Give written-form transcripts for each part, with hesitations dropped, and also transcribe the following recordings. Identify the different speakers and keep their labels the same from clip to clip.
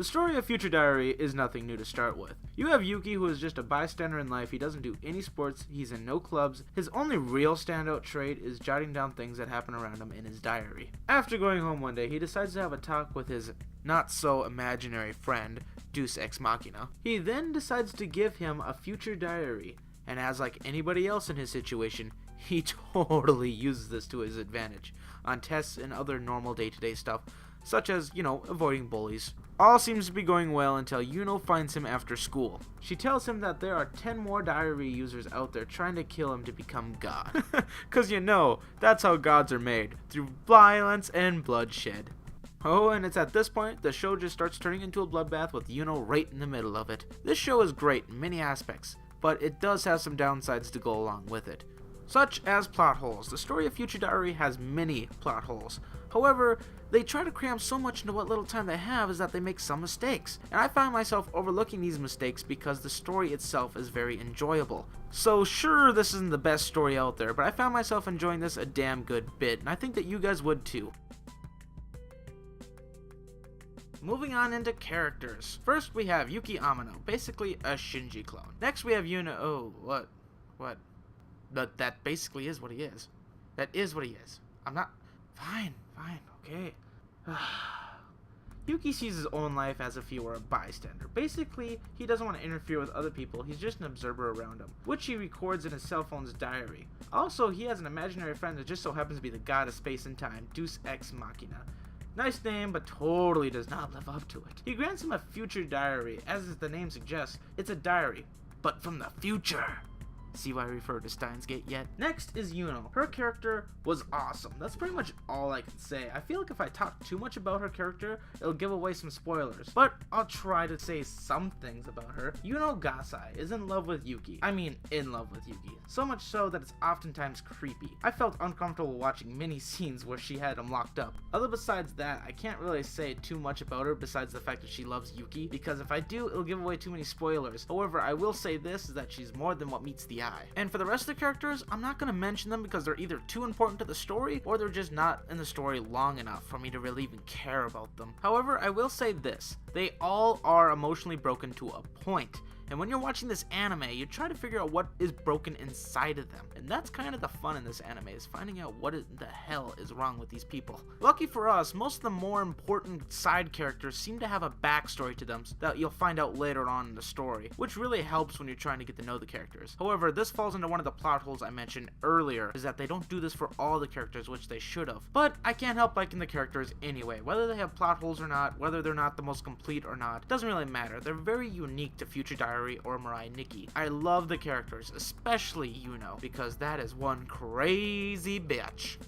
Speaker 1: The story of Future Diary is nothing new to start with. You have Yuki, who is just a bystander in life. He doesn't do any sports, he's in no clubs. His only real standout trait is jotting down things that happen around him in his diary. After going home one day, he decides to have a talk with his not-so-imaginary friend, Deus Ex Machina. He then decides to give him a future diary, and as like anybody else in his situation, he totally uses this to his advantage on tests and other normal day-to-day stuff, such as, avoiding bullies. All seems to be going well until Yuno finds him after school. She tells him that there are 10 more diary users out there trying to kill him to become God. Cause that's how gods are made, through violence and bloodshed. Oh, and it's at this point the show just starts turning into a bloodbath with Yuno right in the middle of it. This show is great in many aspects, but it does have some downsides to go along with it, such as plot holes. The story of Future Diary has many plot holes. However, they try to cram so much into what little time they have is that they make some mistakes, and I find myself overlooking these mistakes because the story itself is very enjoyable. So sure, this isn't the best story out there, but I found myself enjoying this a damn good bit, and I think that you guys would too. Moving on into characters. First we have Yuki Amano, basically a Shinji clone. Next we have what? But that basically is what he is. That is what he is. I'm not... Fine, okay. Yuki sees his own life as if he were a bystander. Basically, he doesn't want to interfere with other people, he's just an observer around him, which he records in his cell phone's diary. Also, he has an imaginary friend that just so happens to be the god of space and time, Deus Ex Machina. Nice name, but totally does not live up to it. He grants him a future diary. As the name suggests, it's a diary, but from the future. See why I refer to Steins Gate yet? Next is Yuno. Her character was awesome. That's pretty much all I can say. I feel like if I talk too much about her character, it'll give away some spoilers, but I'll try to say some things about her. Yuno Gasai is in love with Yuki. I mean, in love with Yuki. So much so that it's oftentimes creepy. I felt uncomfortable watching many scenes where she had him locked up. Other besides that, I can't really say too much about her besides the fact that she loves Yuki, because if I do, it'll give away too many spoilers. However, I will say this, is that she's more than what meets the eye. And for the rest of the characters, I'm not going to mention them because they're either too important to the story or they're just not in the story long enough for me to really even care about them. However, I will say this, they all are emotionally broken to a point. And when you're watching this anime, you try to figure out what is broken inside of them. And that's kind of the fun in this anime, is finding out what the hell is wrong with these people. Lucky for us, most of the more important side characters seem to have a backstory to them that you'll find out later on in the story, which really helps when you're trying to get to know the characters. However, this falls into one of the plot holes I mentioned earlier, is that they don't do this for all the characters, which they should have. But I can't help liking the characters anyway. Whether they have plot holes or not, whether they're not the most complete or not, doesn't really matter. They're very unique to Future Diary or Mirai Nikki. I love the characters, especially Yuno, because that is one crazy bitch.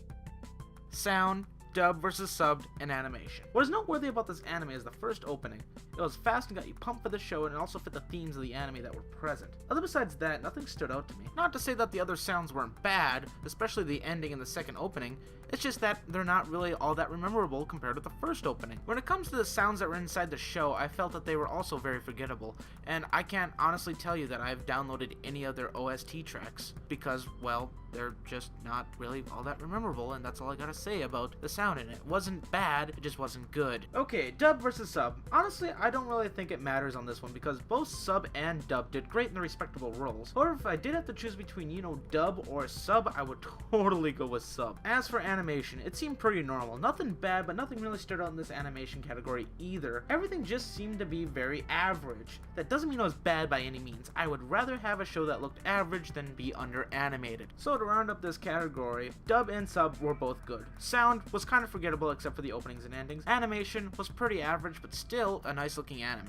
Speaker 1: Sound, dub versus subbed, and animation. What is noteworthy about this anime is the first opening. It was fast and got you pumped for the show, and it also fit the themes of the anime that were present. Other besides that, nothing stood out to me. Not to say that the other sounds weren't bad, especially the ending and the second opening, it's just that they're not really all that memorable compared to the first opening. When it comes to the sounds that were inside the show, I felt that they were also very forgettable, and I can't honestly tell you that I've downloaded any of their OST tracks, because, well, they're just not really all that memorable, and that's all I gotta say about the sound in it. It wasn't bad, it just wasn't good. Okay, dub versus sub. Honestly, I don't really think it matters on this one, because both sub and dub did great in their respectable roles. However, if I did have to choose between, dub or sub, I would totally go with sub. As for animation, it seemed pretty normal. Nothing bad, but nothing really stood out in this animation category either. Everything just seemed to be very average. That doesn't mean it was bad by any means. I would rather have a show that looked average than be under animated. So to round up this category, dub and sub were both good. Sound was kind of forgettable except for the openings and endings. Animation was pretty average, but still a nice looking anime.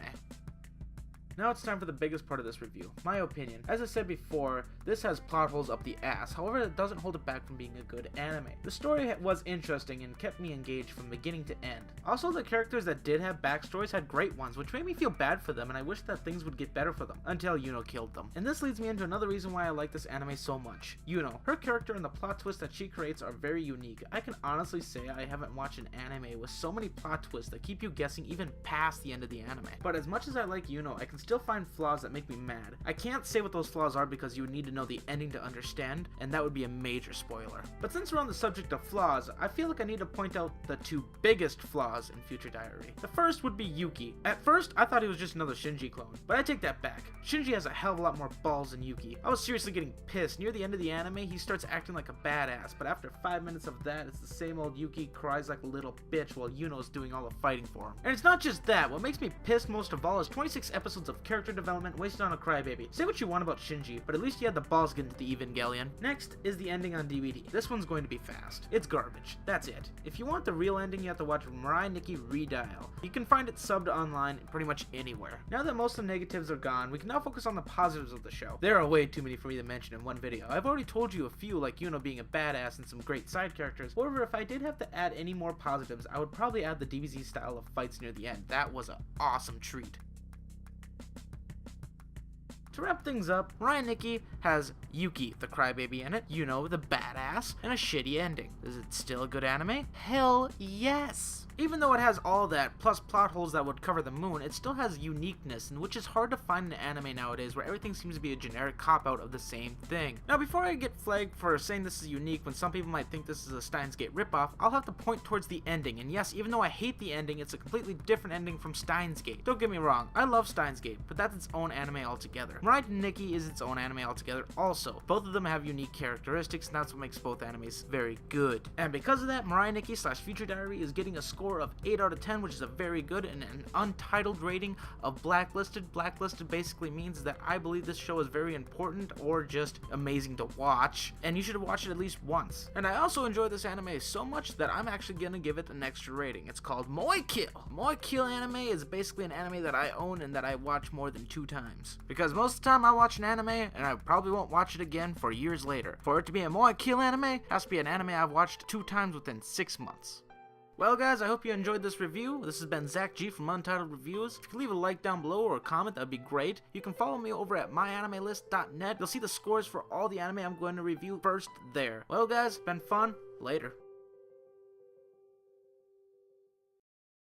Speaker 1: Now it's time for the biggest part of this review, my opinion. As I said before, this has plot holes up the ass, however it doesn't hold it back from being a good anime. The story was interesting and kept me engaged from beginning to end. Also, the characters that did have backstories had great ones, which made me feel bad for them, and I wish that things would get better for them, until Yuno killed them. And this leads me into another reason why I like this anime so much. Yuno. Her character and the plot twists that she creates are very unique. I can honestly say I haven't watched an anime with so many plot twists that keep you guessing even past the end of the anime. But as much as I like Yuno, I can still find flaws that make me mad. I can't say what those flaws are because you would need to know the ending to understand, and that would be a major spoiler. But since we're on the subject of flaws, I feel like I need to point out the two biggest flaws in Future Diary. The first would be Yuki. At first, I thought he was just another Shinji clone, but I take that back. Shinji has a hell of a lot more balls than Yuki. I was seriously getting pissed. Near the end of the anime, he starts acting like a badass, but after 5 minutes of that, it's the same old Yuki cries like a little bitch while Yuno's doing all the fighting for him. And it's not just that. What makes me pissed most of all is 26 episodes of character development wasted on a crybaby. Say what you want about Shinji, but at least he had the balls to get into the Evangelion. Next is the ending on DVD. This one's going to be fast. It's garbage. That's it. If you want the real ending, you have to watch Mirai Nikki Redial. You can find it subbed online pretty much anywhere. Now that most of the negatives are gone, we can now focus on the positives of the show. There are way too many for me to mention in one video. I've already told you a few, like Yuno being a badass and some great side characters. However, if I did have to add any more positives, I would probably add the DBZ style of fights near the end. That was an awesome treat. To wrap things up, Mirai Nikki has Yuki, the crybaby in it, Yuno, the badass, and a shitty ending. Is it still a good anime? Hell yes! Even though it has all that, plus plot holes that would cover the moon, it still has uniqueness, and which is hard to find in anime nowadays, where everything seems to be a generic cop-out of the same thing. Now, before I get flagged for saying this is unique when some people might think this is a Steins Gate ripoff, I'll have to point towards the ending, and yes, even though I hate the ending, it's a completely different ending from Steins Gate. Don't get me wrong, I love Steins Gate, but that's its own anime altogether. Mirai Nikki is its own anime altogether also. Both of them have unique characteristics, and that's what makes both animes very good. And because of that, Mirai Nikki / Future Diary is getting a score of 8 out of 10, which is a very good, and an untitled rating of Blacklisted. Blacklisted basically means that I believe this show is very important or just amazing to watch, and you should watch it at least once. And I also enjoy this anime so much that I'm actually gonna give it an extra rating. It's called Moe Kill. Moe Kill anime is basically an anime that I own and that I watch more than 2 times. Because most of the time I watch an anime, and I probably won't watch it again for years later. For it to be a Moe Kill anime, it has to be an anime I've watched 2 times within 6 months. Well guys, I hope you enjoyed this review. This has been Zach G from Untitled Reviews. If you can leave a like down below or a comment, that'd be great. You can follow me over at myanimelist.net. You'll see the scores for all the anime I'm going to review first there. Well guys, it's been fun. Later.